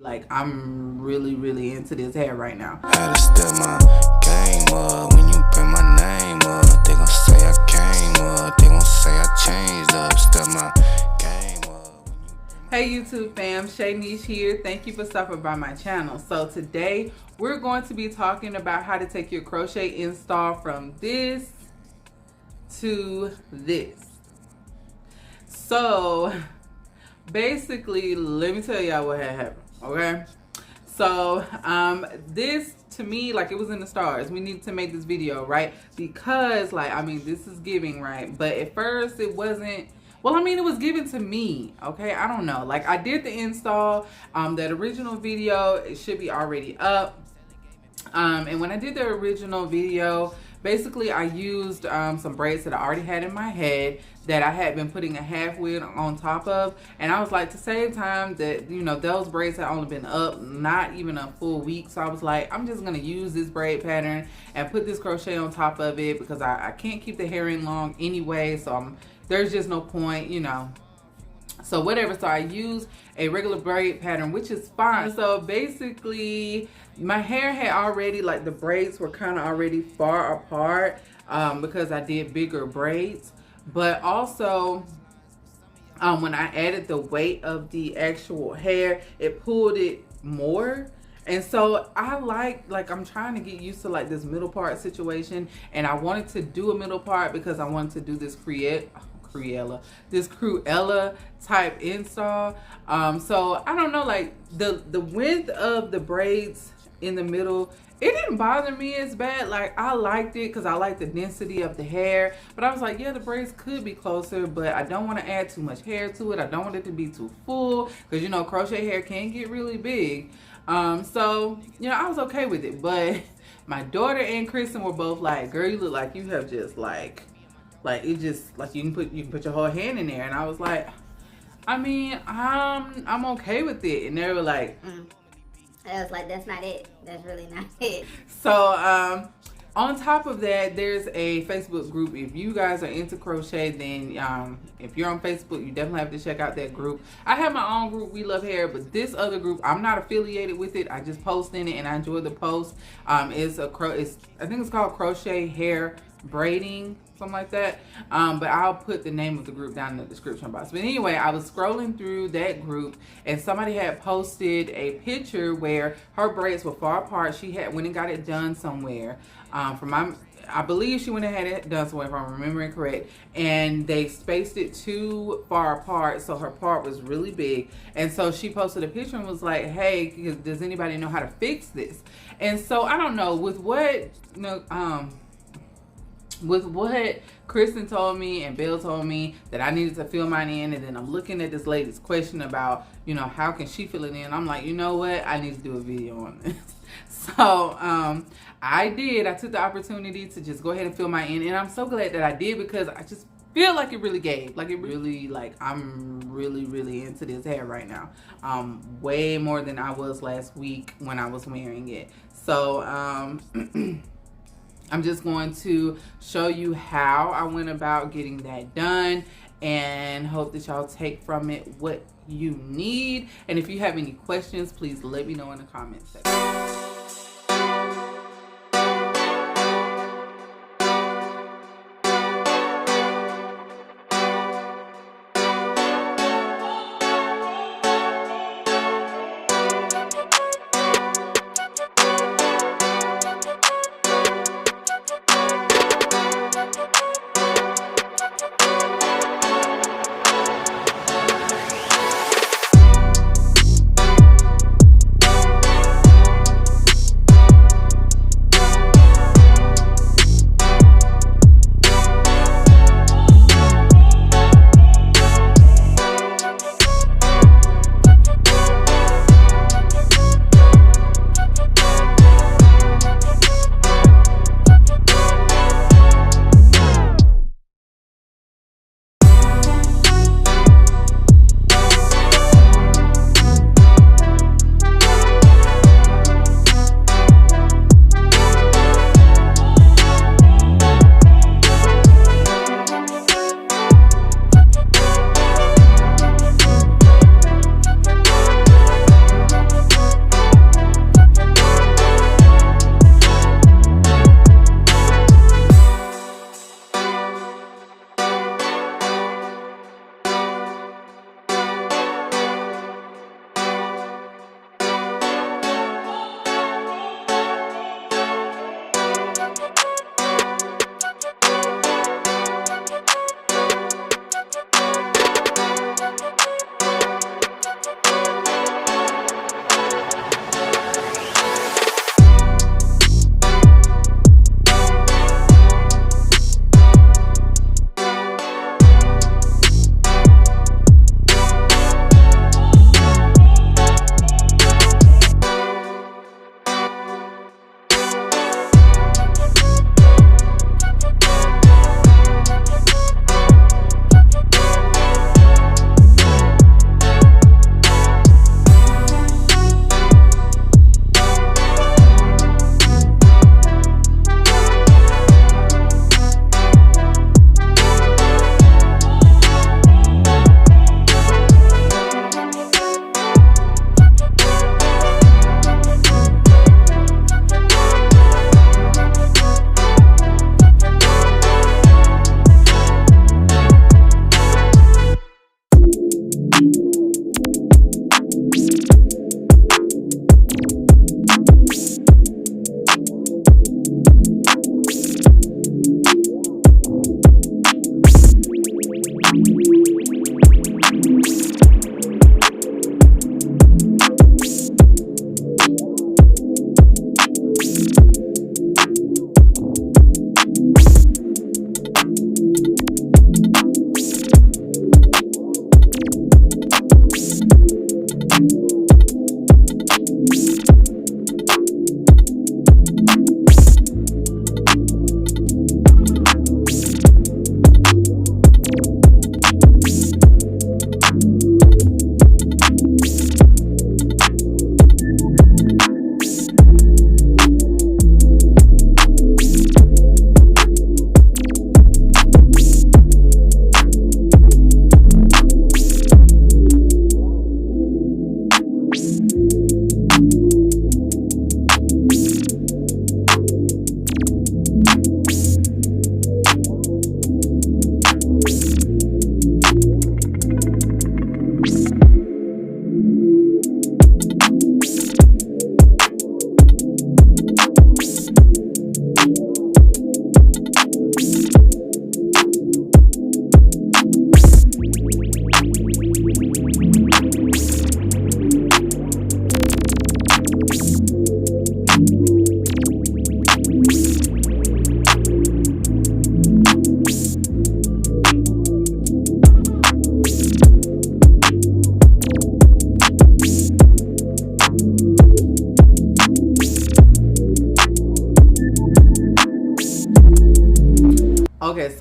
Like, I'm really into this hair right now. Had to step my game up. When you bring my name up, they gon' say I came up. They gon' say I changed up. Step my game up. Hey YouTube fam, SHAYNISH here. Thank you for stopping by my channel. So today we're going to be talking about how to take your crochet install from this to this. So basically, let me tell y'all what had happened, okay? So this, to me, like, it was in the stars. We needed to make this video, right? Because, like, I mean, this is giving, right? But at first it wasn't. Well, I mean, it was given to me, okay? I don't know. Like, I did the install. That original video, it should be already up. And when I did the original video, basically I used some braids that I already had in my head that I had been putting a half wig on top of. And I was like, to save time, that, you know, those braids had only been up not even a full week. So I was like, I'm just going to use this braid pattern and put this crochet on top of it because I can't keep the hair in long anyway. So there's just no point, you know. So whatever, so I used a regular braid pattern, which is fine. So basically my hair had already, like, the braids were kind of already far apart because I did bigger braids. But also when I added the weight of the actual hair, it pulled it more. And so I like I'm trying to get used to, like, this middle part situation, and I wanted to do a middle part because I wanted to do this Cruella type install. So I don't know, like, the width of the braids in the middle, it didn't bother me as bad. Like, I liked it because I like the density of the hair, but I was like, yeah, the braids could be closer, but I don't want to add too much hair to it. I don't want it to be too full because, you know, crochet hair can get really big. So, you know, I was okay with it. But my daughter and Kristen were both like, girl, you look like you have just like it just, like, you can put your whole hand in there. And I was like, I mean, I'm okay with it. And they were like, I was like, that's not it. That's really not it. So on top of that, there's a Facebook group. If you guys are into crochet, then if you're on Facebook, you definitely have to check out that group. I have my own group, We Love Hair, but this other group, I'm not affiliated with it. I just post in it and I enjoy the post. I think it's called Crochet Hair Braiding, something like that. But I'll put the name of the group down in the description box. But anyway, I was scrolling through that group and somebody had posted a picture where her braids were far apart. She had went and got it done somewhere. I believe she went and had it done somewhere, if I'm remembering correct, and they spaced it too far apart, so her part was really big. And so she posted a picture and was like, hey, does anybody know how to fix this? And so I don't know, with what, you know, with what Kristen told me and Bill told me that I needed to fill mine in, and then I'm looking at this lady's question about, you know, how can she fill it in? I'm like, you know what? I need to do a video on this. So I did. I took the opportunity to just go ahead and fill mine in, and I'm so glad that I did because I just feel like it really gave. Like, it really, like, I'm really into this hair right now. Way more than I was last week when I was wearing it. So I'm just going to show you how I went about getting that done and hope that y'all take from it what you need. And if you have any questions, please let me know in the comments section.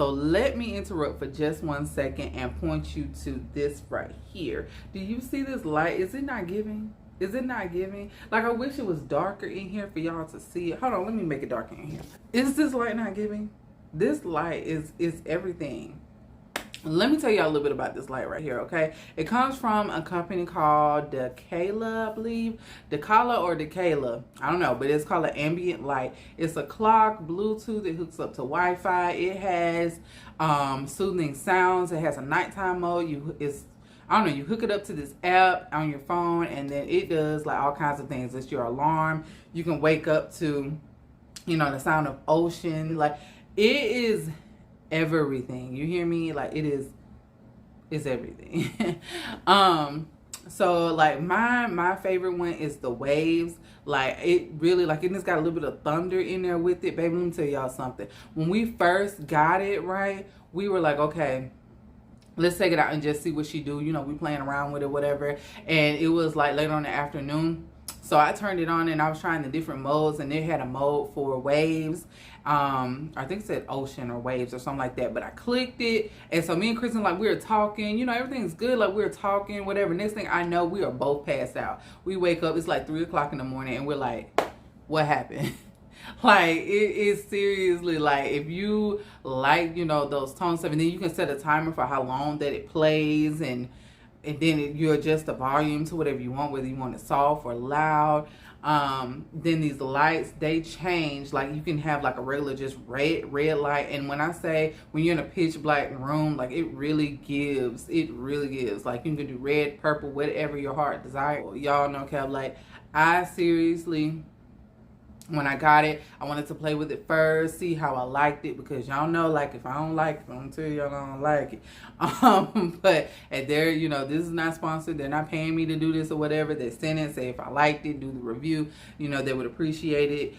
so let me interrupt for just 1 second and point you to this right here. Do you see this light? Is it not giving? Is it not giving? Like, I wish it was darker in here for y'all to see it. Hold on, let me make it darker in here. Is this light not giving? This light is everything. Let me tell y'all a little bit about this light right here, okay? It comes from a company called Dekala, I believe. Dekala or Dekala, I don't know, but it's called an ambient light. It's a clock, Bluetooth, it hooks up to Wi-Fi. It has soothing sounds. It has a nighttime mode. I don't know, you hook it up to this app on your phone, and then it does like all kinds of things. It's your alarm. You can wake up to, you know, the sound of ocean. Like, it is everything. You hear me? Like, it's everything. So like my favorite one is the waves. Like, it really, like, and it's got a little bit of thunder in there with it. Baby, let me tell y'all something. When we first got it, right, we were like, okay, let's take it out and just see what she do. You know, we playing around with it, whatever. And it was like later on in the afternoon. So I turned it on and I was trying the different modes, and it had a mode for waves. I think it said ocean or waves or something like that, but I clicked it. And so me and Kristen, like, we were talking, you know, everything's good. Like, we were talking, whatever. Next thing I know, we are both passed out. We wake up, it's like 3 o'clock in the morning, and we're like, what happened? Like, it is seriously, like, if you like, you know, those tone stuff, and then you can set a timer for how long that it plays, and then you adjust the volume to whatever you want, whether you want it soft or loud. Then these lights, they change. Like, you can have like a regular just red light, and when I say when you're in a pitch black room, like, it really gives. Like, you can do red, purple, whatever your heart desires. Y'all know, Kev, like, I seriously, when I got it, I wanted to play with it first, see how I liked it, because y'all know, like, if I don't like it, I'm gonna tell y'all I don't like it. But and they're, you know, this is not sponsored. They're not paying me to do this or whatever. They send it, say if I liked it, do the review. You know, they would appreciate it.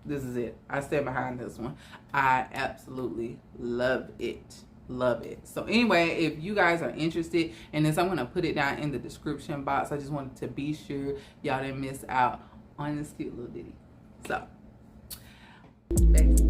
This is it. I stand behind this one. I absolutely love it. Love it. So anyway, if you guys are interested in this, I'm going to put it down in the description box. I just wanted to be sure y'all didn't miss out on this cute little ditty. So, thanks.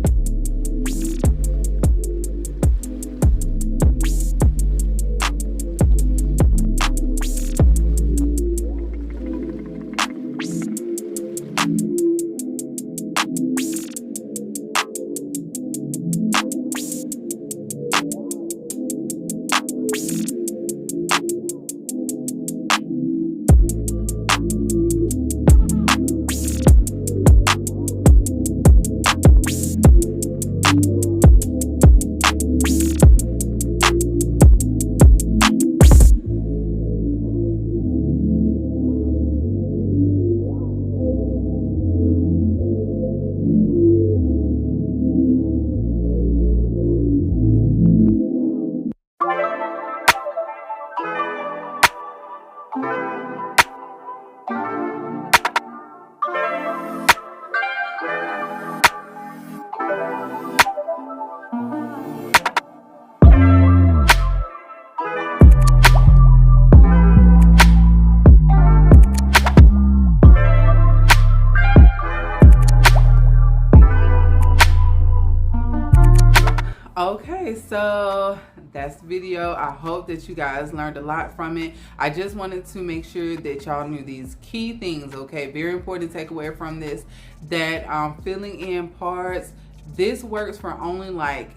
Okay, so that's the video. I hope that you guys learned a lot from it. I just wanted to make sure that y'all knew these key things, okay? Very important takeaway from this, that filling in parts, this works for only like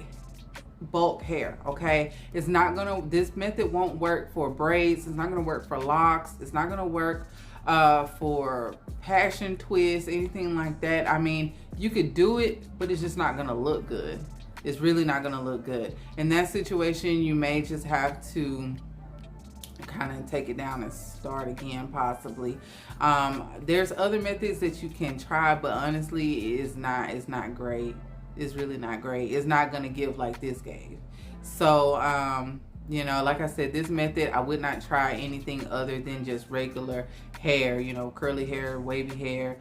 bulk hair, okay? It's not gonna, this method won't work for braids. It's not gonna work for locks. It's not gonna work for passion twists, anything like that. I mean, you could do it, but it's just not gonna look good. It's really not gonna look good. In that situation, you may just have to kind of take it down and start again, possibly. There's other methods that you can try, but honestly, it's not great. It's really not great. It's not gonna give like this gave. So, you know, like I said, this method, I would not try anything other than just regular hair, you know, curly hair, wavy hair,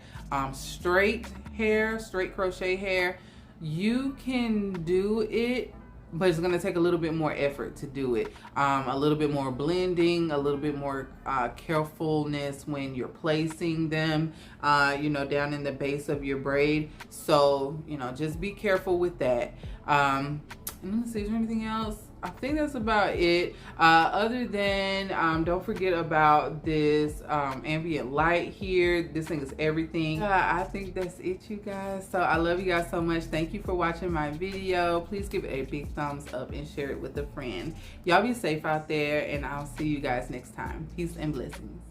straight hair, straight crochet hair. You can do it but it's going to take a little bit more effort to do it. A little bit more blending, a little bit more carefulness when you're placing them, you know, down in the base of your braid. So, you know, just be careful with that. And let me see, is there anything else? I think that's about it. Other than, don't forget about this ambient light here. This thing is everything. I think that's it, you guys. So I love you guys so much. Thank you for watching my video. Please give it a big thumbs up and share it with a friend. Y'all be safe out there, and I'll see you guys next time. Peace and blessings.